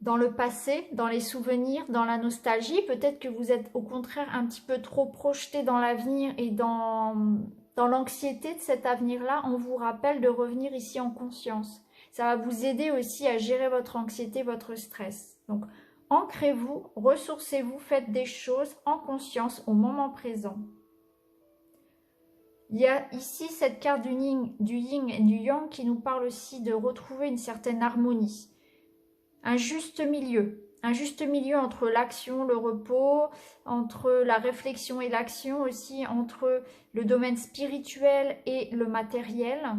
dans le passé, dans les souvenirs, dans la nostalgie. Peut-être que vous êtes au contraire un petit peu trop projeté dans l'avenir et dans l'anxiété de cet avenir-là. On vous rappelle de revenir ici en conscience. Ça va vous aider aussi à gérer votre anxiété, votre stress. Donc, ancrez-vous, ressourcez-vous, faites des choses en conscience au moment présent. Il y a ici cette carte du yin et du yang qui nous parle aussi de retrouver une certaine harmonie. Un juste milieu entre l'action, le repos, entre la réflexion et l'action aussi, entre le domaine spirituel et le matériel,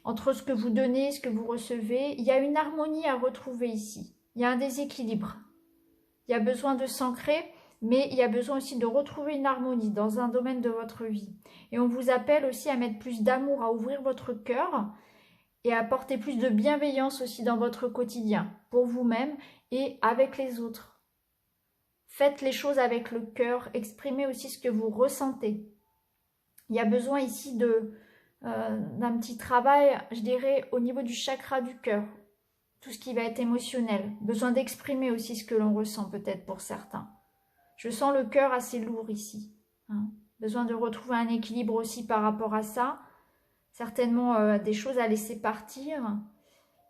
entre ce que vous donnez et ce que vous recevez. Il y a une harmonie à retrouver ici, il y a un déséquilibre. Il y a besoin de s'ancrer, mais il y a besoin aussi de retrouver une harmonie dans un domaine de votre vie. Et on vous appelle aussi à mettre plus d'amour, à ouvrir votre cœur, et apporter plus de bienveillance aussi dans votre quotidien, pour vous-même et avec les autres. Faites les choses avec le cœur, exprimez aussi ce que vous ressentez. Il y a besoin ici d'un petit travail, je dirais, au niveau du chakra du cœur, tout ce qui va être émotionnel. Besoin d'exprimer aussi ce que l'on ressent peut-être pour certains. Je sens le cœur assez lourd ici. Besoin de retrouver un équilibre aussi par rapport à ça. Certainement des choses à laisser partir,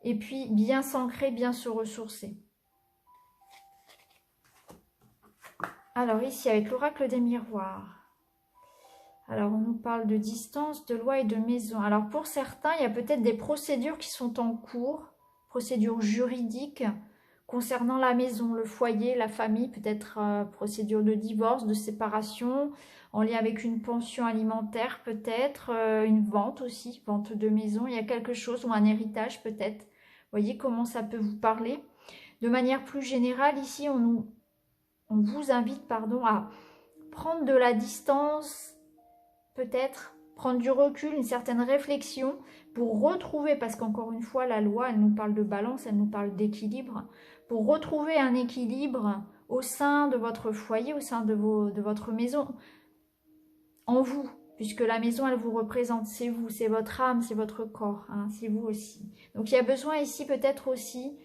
et puis bien s'ancrer, bien se ressourcer. Alors ici, avec l'oracle des miroirs, alors on nous parle de distance, de loi et de maison. Alors pour certains, il y a peut-être des procédures qui sont en cours, procédures juridiques concernant la maison, le foyer, la famille, peut-être procédure de divorce, de séparation, en lien avec une pension alimentaire peut-être, une vente aussi, vente de maison, il y a quelque chose, ou un héritage peut-être. Voyez comment ça peut vous parler. De manière plus générale, ici, on vous invite à prendre de la distance, peut-être, prendre du recul, une certaine réflexion pour retrouver, parce qu'encore une fois, la loi, elle nous parle de balance, elle nous parle d'équilibre, pour retrouver un équilibre au sein de votre foyer, au sein de votre maison, en vous, puisque la maison, elle vous représente, c'est vous, c'est votre âme, c'est votre corps, c'est vous aussi. Donc il y a besoin ici peut-être aussi,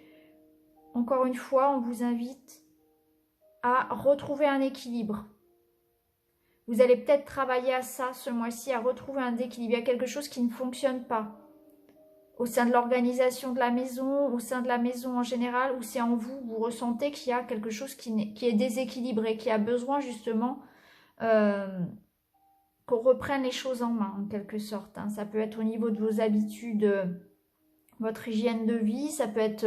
encore une fois, on vous invite à retrouver un équilibre. Vous allez peut-être travailler à ça ce mois-ci, à retrouver un équilibre. Il y a quelque chose qui ne fonctionne pas au sein de l'organisation de la maison, au sein de la maison en général, où c'est en vous, vous ressentez qu'il y a quelque chose qui est déséquilibré, qui a besoin justement qu'on reprenne les choses en main, en quelque sorte. Ça peut être au niveau de vos habitudes, votre hygiène de vie, ça peut être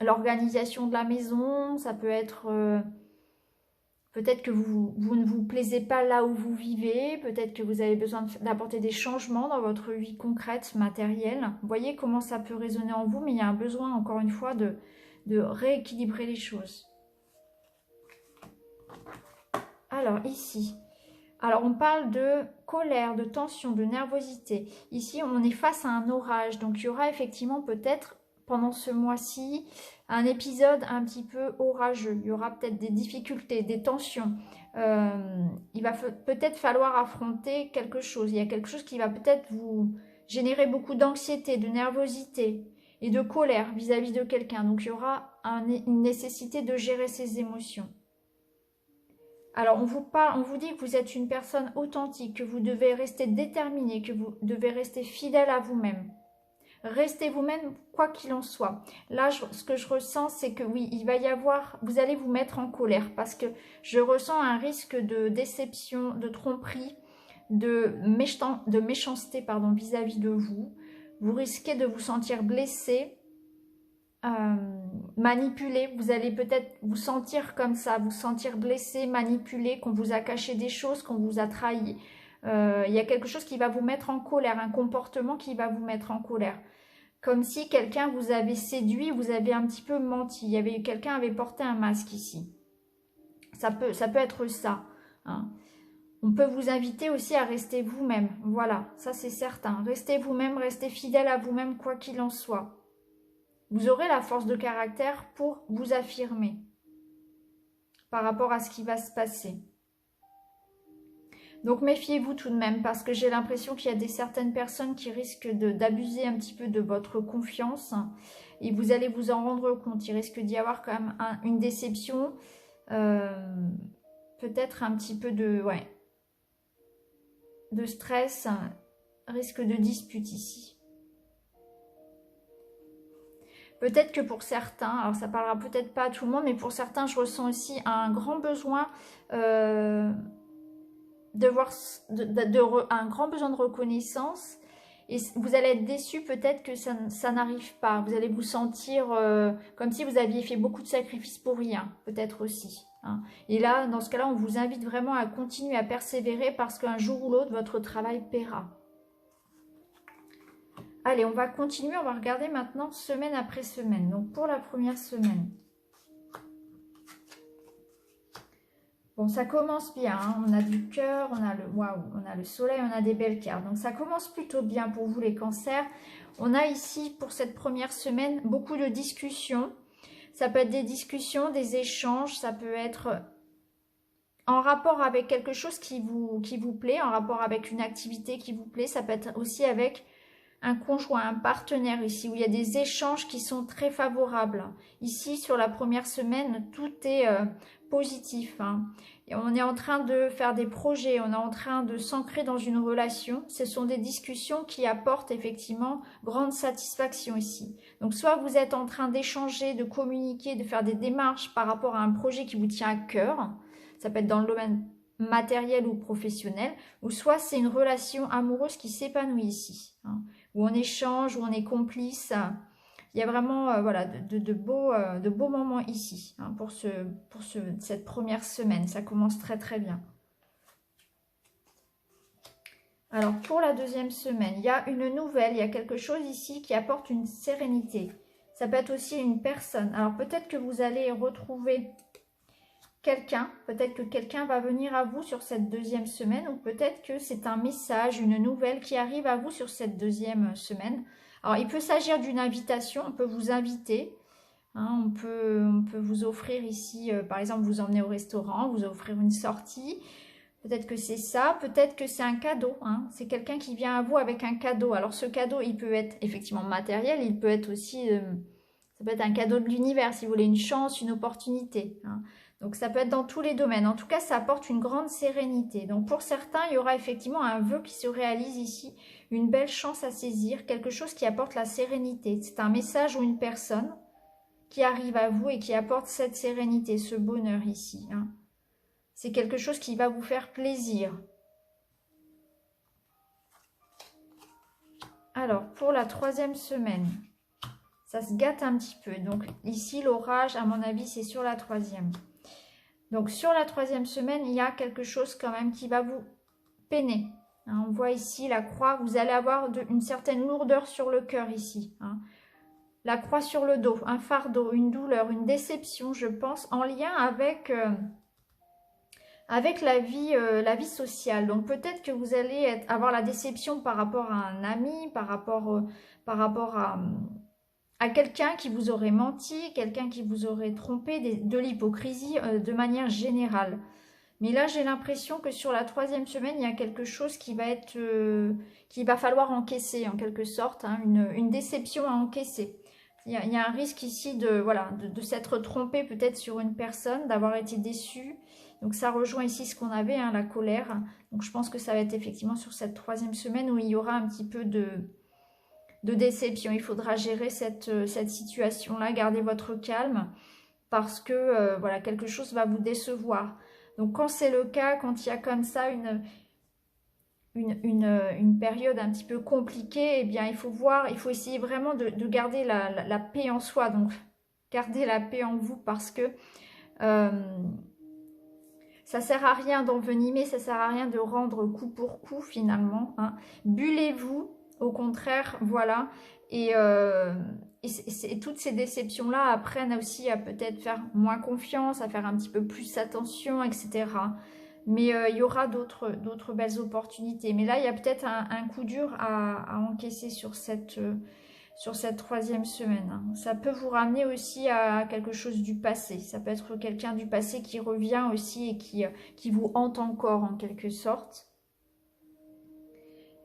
l'organisation de la maison, ça peut être peut-être que vous ne vous plaisez pas là où vous vivez, peut-être que vous avez besoin d'apporter des changements dans votre vie concrète, matérielle. Vous voyez comment ça peut résonner en vous, mais il y a un besoin, encore une fois, de rééquilibrer les choses. Alors, ici, on parle de colère, de tension, de nervosité. Ici, on est face à un orage, donc il y aura effectivement peut-être, pendant ce mois-ci, un épisode un petit peu orageux. Il y aura peut-être des difficultés, des tensions. Il va peut-être falloir affronter quelque chose. Il y a quelque chose qui va peut-être vous générer beaucoup d'anxiété, de nervosité et de colère vis-à-vis de quelqu'un. Donc il y aura une nécessité de gérer ces émotions. Alors on vous dit que vous êtes une personne authentique, que vous devez rester déterminé, que vous devez rester fidèle à vous-même. Restez vous-même quoi qu'il en soit. Là, ce que je ressens, c'est que oui, il va y avoir, vous allez vous mettre en colère parce que je ressens un risque de déception, de tromperie, de méchanceté vis-à-vis de vous. Vous risquez de vous sentir blessé, manipulé. Vous allez peut-être vous sentir comme ça, vous sentir blessé, manipulé, qu'on vous a caché des choses, qu'on vous a trahi. Il y a quelque chose qui va vous mettre en colère, un comportement qui va vous mettre en colère. Comme si quelqu'un vous avait séduit, vous avez un petit peu menti. Quelqu'un avait porté un masque ici. Ça peut être ça. On peut vous inviter aussi à rester vous-même. Voilà, ça c'est certain. Restez vous-même, restez fidèle à vous-même quoi qu'il en soit. Vous aurez la force de caractère pour vous affirmer par rapport à ce qui va se passer. Donc méfiez-vous tout de même parce que j'ai l'impression qu'il y a certaines personnes qui risquent d'abuser un petit peu de votre confiance et vous allez vous en rendre compte. Il risque d'y avoir quand même une déception, peut-être un petit peu de stress, risque de dispute ici. Peut-être que pour certains, alors ça parlera peut-être pas à tout le monde, mais pour certains, je ressens aussi un grand besoin un grand besoin de reconnaissance. Et vous allez être déçu, peut-être que ça n'arrive pas. Vous allez vous sentir comme si vous aviez fait beaucoup de sacrifices pour rien, peut-être aussi. Hein. Et là, dans ce cas-là, on vous invite vraiment à continuer à persévérer parce qu'un jour ou l'autre, votre travail paiera. Allez, on va continuer, on va regarder maintenant semaine après semaine. Donc pour la première semaine. Bon, ça commence bien, hein. On a du cœur, on a le soleil, on a des belles cartes. Donc ça commence plutôt bien pour vous les cancers. On a ici pour cette première semaine beaucoup de discussions. Ça peut être des discussions, des échanges, ça peut être en rapport avec quelque chose qui vous plaît, en rapport avec une activité qui vous plaît. Ça peut être aussi avec un conjoint, un partenaire ici, où il y a des échanges qui sont très favorables. Ici, sur la première semaine, tout est positif. Hein. Et on est en train de faire des projets, on est en train de s'ancrer dans une relation. Ce sont des discussions qui apportent effectivement grande satisfaction ici. Donc, soit vous êtes en train d'échanger, de communiquer, de faire des démarches par rapport à un projet qui vous tient à cœur. Ça peut être dans le domaine matériel ou professionnel. Ou soit c'est une relation amoureuse qui s'épanouit ici. Hein. Où on échange, où on est complice. Il y a vraiment voilà, de beaux moments ici hein, pour cette première semaine. Ça commence très très bien. Alors pour la deuxième semaine, il y a une nouvelle, il y a quelque chose ici qui apporte une sérénité. Ça peut être aussi une personne. Alors peut-être que vous allez retrouver quelqu'un, peut-être que quelqu'un va venir à vous sur cette deuxième semaine ou peut-être que c'est un message, une nouvelle qui arrive à vous sur cette deuxième semaine. Alors, il peut s'agir d'une invitation, on peut vous inviter, hein, on peut vous offrir ici, par exemple, vous emmener au restaurant, vous offrir une sortie. Peut-être que c'est ça, peut-être que c'est un cadeau. Hein, c'est quelqu'un qui vient à vous avec un cadeau. Alors, ce cadeau, il peut être effectivement matériel, il peut être aussi, ça peut être un cadeau de l'univers, si vous voulez, une chance, une opportunité. Hein. Donc, ça peut être dans tous les domaines. En tout cas, ça apporte une grande sérénité. Donc, pour certains, il y aura effectivement un vœu qui se réalise ici. Une belle chance à saisir. Quelque chose qui apporte la sérénité. C'est un message ou une personne qui arrive à vous et qui apporte cette sérénité, ce bonheur ici. Hein. C'est quelque chose qui va vous faire plaisir. Alors, pour la troisième semaine, ça se gâte un petit peu. Donc, ici, l'orage, à mon avis, c'est sur la troisième. Donc, sur la troisième semaine, il y a quelque chose quand même qui va vous peiner. Hein, on voit ici la croix. Vous allez avoir une certaine lourdeur sur le cœur ici. Hein. La croix sur le dos, un fardeau, une douleur, une déception, je pense, en lien avec la vie sociale. Donc, peut-être que vous allez avoir la déception par rapport à un ami, par rapport à quelqu'un qui vous aurait menti, quelqu'un qui vous aurait trompé, de l'hypocrisie de manière générale. Mais là, j'ai l'impression que sur la troisième semaine, il y a quelque chose qui va être, qu'il va falloir encaisser en quelque sorte, hein, une déception à encaisser. Il y a un risque ici de s'être trompé peut-être sur une personne, d'avoir été déçu. Donc ça rejoint ici ce qu'on avait, hein, la colère. Donc je pense que ça va être effectivement sur cette troisième semaine où il y aura un petit peu de déception. Il faudra gérer cette situation-là, garder votre calme parce que voilà, quelque chose va vous décevoir. Donc quand c'est le cas, quand il y a comme ça une période un petit peu compliquée, eh bien il faut essayer vraiment de garder la paix en soi. Donc gardez la paix en vous parce que ça sert à rien d'envenimer, ça sert à rien de rendre coup pour coup finalement. Hein. Bullez-vous. Au contraire, voilà. Et toutes ces déceptions-là apprennent aussi à peut-être faire moins confiance, à faire un petit peu plus attention, etc. Mais il y aura d'autres belles opportunités. Mais là, il y a peut-être un coup dur à encaisser sur cette troisième semaine. Hein. Ça peut vous ramener aussi à quelque chose du passé. Ça peut être quelqu'un du passé qui revient aussi et qui vous hante encore en quelque sorte.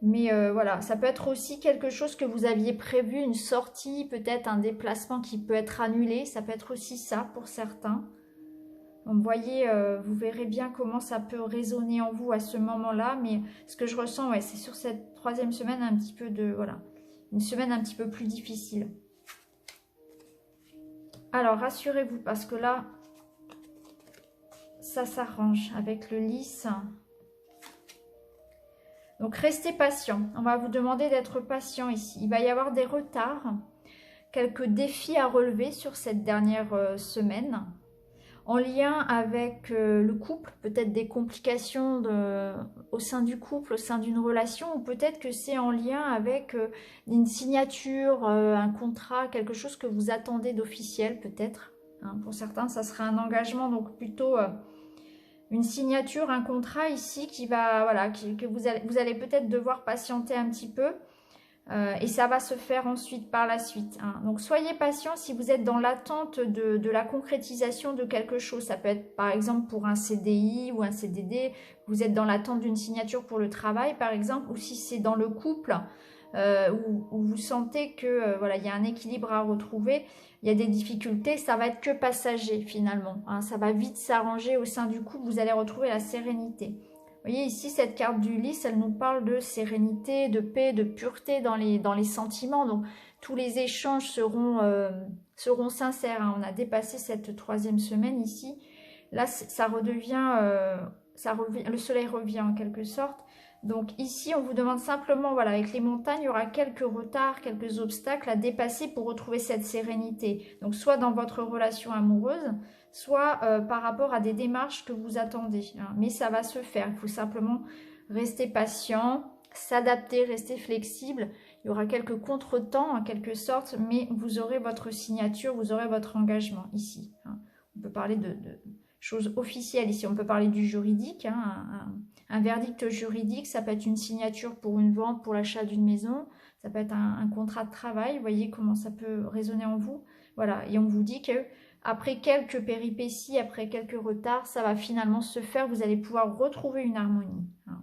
Mais voilà, ça peut être aussi quelque chose que vous aviez prévu, une sortie, peut-être un déplacement qui peut être annulé. Ça peut être aussi ça pour certains. Donc, vous voyez, vous verrez bien comment ça peut résonner en vous à ce moment-là. Mais ce que je ressens, ouais, c'est sur cette 3e semaine un petit peu de... Voilà, une semaine un petit peu plus difficile. Alors, rassurez-vous, parce que là, ça s'arrange avec le lys. Donc, restez patient. On va vous demander d'être patient ici. Il va y avoir des retards, quelques défis à relever sur cette dernière semaine, en lien avec le couple, peut-être des complications au sein du couple, au sein d'une relation, ou peut-être que c'est en lien avec une signature, un contrat, quelque chose que vous attendez d'officiel peut-être. Hein, pour certains, ça sera un engagement, donc plutôt... une signature, un contrat ici qui va, voilà, que vous allez peut-être devoir patienter un petit peu et ça va se faire ensuite par la suite. Hein. Donc soyez patient si vous êtes dans l'attente de la concrétisation de quelque chose. Ça peut être par exemple pour un CDI ou un CDD, vous êtes dans l'attente d'une signature pour le travail par exemple, ou si c'est dans le couple où vous sentez que voilà, il y a un équilibre à retrouver. Il y a des difficultés, ça va être que passager finalement. Hein, ça va vite s'arranger au sein du couple, vous allez retrouver la sérénité. Vous voyez ici, cette carte du lys, elle nous parle de sérénité, de paix, de pureté dans les sentiments. Donc, tous les échanges seront sincères. Hein. On a dépassé cette 3e semaine ici. Là, ça redevient, le soleil revient en quelque sorte. Donc ici, on vous demande simplement, voilà, avec les montagnes, il y aura quelques retards, quelques obstacles à dépasser pour retrouver cette sérénité. Donc soit dans votre relation amoureuse, soit par rapport à des démarches que vous attendez. Hein. Mais ça va se faire, il faut simplement rester patient, s'adapter, rester flexible. Il y aura quelques contretemps en quelque sorte, mais vous aurez votre signature, vous aurez votre engagement ici. Hein. On peut parler de choses officielles ici, on peut parler du juridique, hein, un verdict juridique, ça peut être une signature pour une vente, pour l'achat d'une maison, ça peut être un contrat de travail, vous voyez comment ça peut résonner en vous. Voilà, et on vous dit que après quelques péripéties, après quelques retards, ça va finalement se faire, vous allez pouvoir retrouver une harmonie. Hein.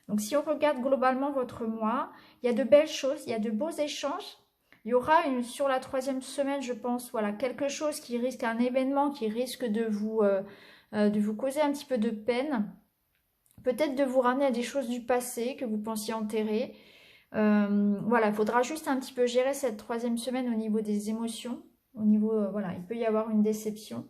Donc si on regarde globalement votre mois, il y a de belles choses, il y a de beaux échanges. Il y aura sur la 3e semaine, je pense, voilà, quelque chose qui risque, un événement qui risque de vous causer un petit peu de peine. Peut-être de vous ramener à des choses du passé que vous pensiez enterrer. Voilà, il faudra juste un petit peu gérer cette 3e semaine au niveau des émotions. Au niveau, voilà, il peut y avoir une déception.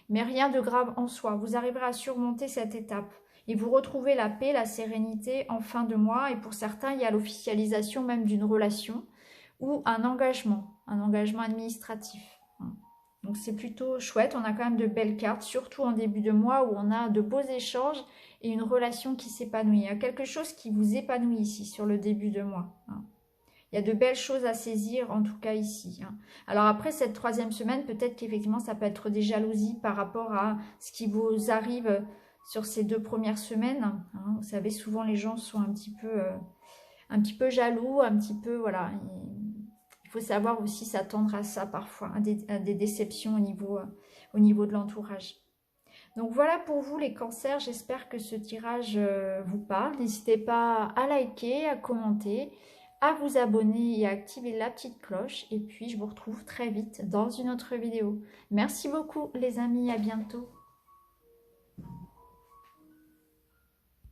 Mais rien de grave en soi. Vous arriverez à surmonter cette étape. Et vous retrouvez la paix, la sérénité en fin de mois. Et pour certains, il y a l'officialisation même d'une relation ou un engagement administratif. Donc c'est plutôt chouette, on a quand même de belles cartes, surtout en début de mois où on a de beaux échanges et une relation qui s'épanouit. Il y a quelque chose qui vous épanouit ici sur le début de mois. Il y a de belles choses à saisir, en tout cas ici. Alors après cette 3e semaine, peut-être qu'effectivement ça peut être des jalousies par rapport à ce qui vous arrive sur ces 2 premières semaines. Vous savez, souvent les gens sont un petit peu jaloux, un petit peu, voilà. Il faut savoir aussi s'attendre à ça parfois, à des déceptions au niveau de l'entourage. Donc voilà pour vous les cancers, j'espère que ce tirage vous parle. N'hésitez pas à liker, à commenter, à vous abonner et à activer la petite cloche. Et puis je vous retrouve très vite dans une autre vidéo. Merci beaucoup les amis, à bientôt.